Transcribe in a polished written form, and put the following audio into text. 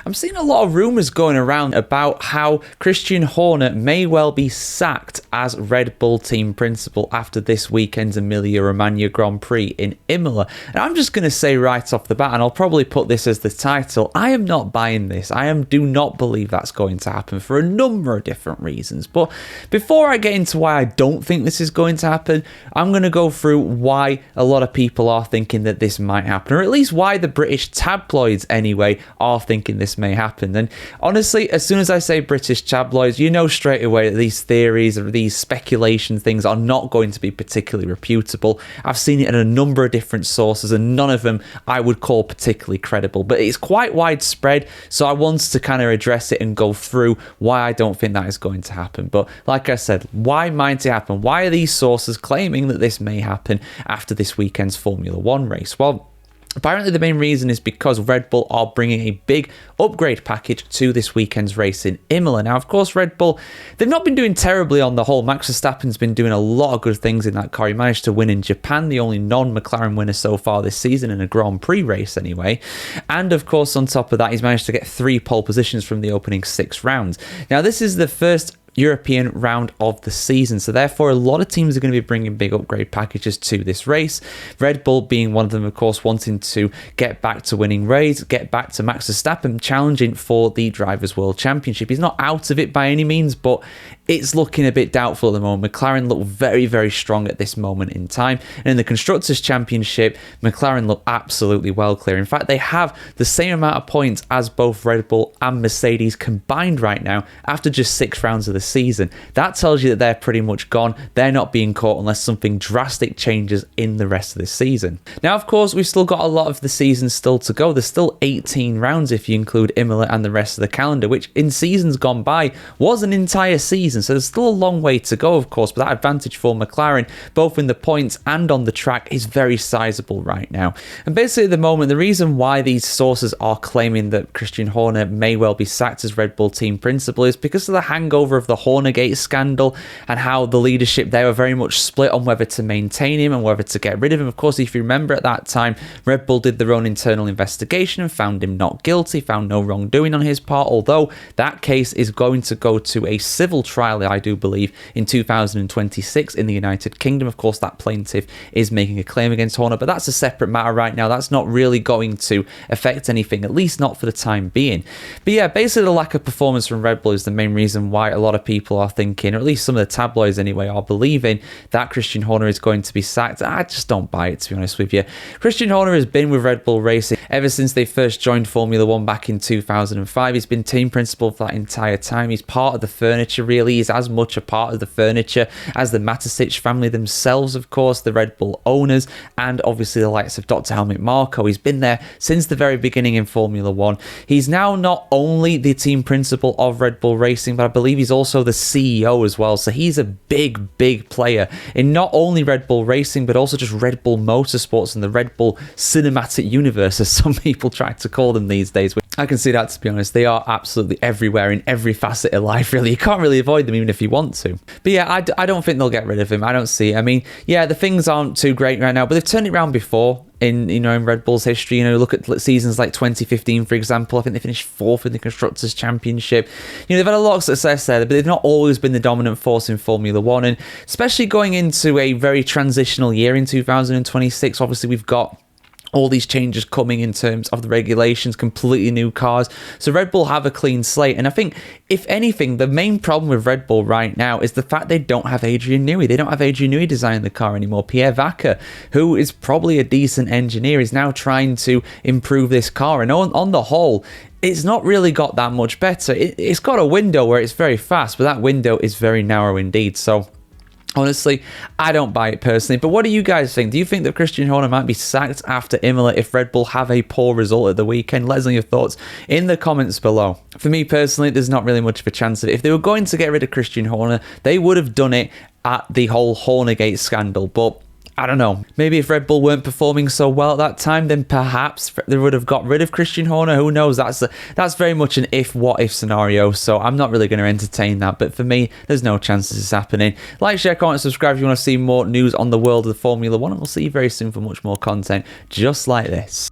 I'm seeing a lot of rumours going around about how Christian Horner may well be sacked as Red Bull team principal after this weekend's Emilia Romagna Grand Prix in Imola. And I'm just going to say right off the bat, and I'll probably put this as the title, I am not buying this. Do not believe that's going to happen for a number of different reasons. But before I get into why I don't think this is going to happen, I'm going to go through why a lot of people are thinking that this might happen, or at least why the British tabloids anyway are thinking this may happen. And honestly, as soon as I say British tabloids, you know straight away that these theories or these speculation things are not going to be particularly reputable. I've seen it in a number of different sources and none of them I would call particularly credible, but it's quite widespread, so I wanted to kind of address it and go through why I don't think that is going to happen. But like I said, why might it happen? Why are these sources claiming that this may happen after this weekend's Formula One race? Well, apparently the main reason is because Red Bull are bringing a big upgrade package to this weekend's race in Imola. Now, of course, Red Bull, they've not been doing terribly on the whole. Max Verstappen's been doing a lot of good things in that car. He managed to win in Japan, the only non-McLaren winner so far this season in a Grand Prix race anyway. And of course, on top of that, he's managed to get 3 pole positions from the opening 6 rounds. Now, this is the first European round of the season, so therefore a lot of teams are going to be bringing big upgrade packages to this race. Red Bull being one of them, of course, wanting to get back to winning race, get back to Max Verstappen challenging for the Drivers' World Championship. He's not out of it by any means, but it's looking a bit doubtful at the moment. McLaren look very, very strong at this moment in time. And in the Constructors' Championship, McLaren look absolutely well clear. In fact, they have the same amount of points as both Red Bull and Mercedes combined right now after just 6 rounds of the season. That tells you that they're pretty much gone. They're not being caught unless something drastic changes in the rest of the season. Now, of course, we've still got a lot of the season still to go. There's still 18 rounds if you include Imola and the rest of the calendar, which in seasons gone by was an entire season. So there's still a long way to go, of course, but that advantage for McLaren, both in the points and on the track, is very sizable right now. And basically at the moment, the reason why these sources are claiming that Christian Horner may well be sacked as Red Bull team principal is because of the hangover of the Hornergate scandal and how the leadership there were very much split on whether to maintain him and whether to get rid of him. Of course, if you remember at that time, Red Bull did their own internal investigation and found him not guilty, found no wrongdoing on his part, although that case is going to go to a civil trial, I do believe, in 2026 in the United Kingdom. Of course, that plaintiff is making a claim against Horner, but that's a separate matter right now. That's not really going to affect anything, at least not for the time being. But yeah, basically the lack of performance from Red Bull is the main reason why a lot of people are thinking, or at least some of the tabloids anyway, are believing that Christian Horner is going to be sacked. I just don't buy it, to be honest with you. Christian Horner has been with Red Bull Racing ever since they first joined Formula One back in 2005. He's been team principal for that entire time. He's part of the furniture, really. He's as much a part of the furniture as the Matisic family themselves, of course, the Red Bull owners, and obviously the likes of Dr. Helmut Marko. He's been there since the very beginning in Formula One. He's now not only the team principal of Red Bull Racing, but I believe he's also the CEO as well. So he's a big, big player in not only Red Bull Racing, but also just Red Bull Motorsports and the Red Bull Cinematic Universe, as some people try to call them these days. I can see that, to be honest. They are absolutely everywhere in every facet of life, really. You can't really avoid them even if you want to. But yeah, I don't think they'll get rid of him. I don't see it. I mean, yeah, the things aren't too great right now, but they've turned it around before in Red Bull's history. Look at seasons like 2015, for example. I think they finished 4th in the Constructors' Championship. They've had a lot of success there, but they've not always been the dominant force in Formula One, and especially going into a very transitional year in 2026. Obviously, we've got all these changes coming in terms of the regulations, completely new cars. So Red Bull have a clean slate. And I think, if anything, the main problem with Red Bull right now is the fact they don't have Adrian Newey. They don't have Adrian Newey designing the car anymore. Pierre Vaca, who is probably a decent engineer, is now trying to improve this car. And on the whole, it's not really got that much better. It's got a window where it's very fast, but that window is very narrow indeed. So honestly, I don't buy it personally. But what do you guys think? Do you think that Christian Horner might be sacked after Imola if Red Bull have a poor result at the weekend? Let us know your thoughts in the comments below. For me personally, there's not really much of a chance of it. If they were going to get rid of Christian Horner, they would have done it at the whole Hornergate scandal. But I don't know. Maybe if Red Bull weren't performing so well at that time, then perhaps they would have got rid of Christian Horner. Who knows? That's very much an what-if scenario, so I'm not really going to entertain that. But for me, there's no chance this is happening. Like, share, comment, subscribe if you want to see more news on the world of the Formula One, and we'll see you very soon for much more content just like this.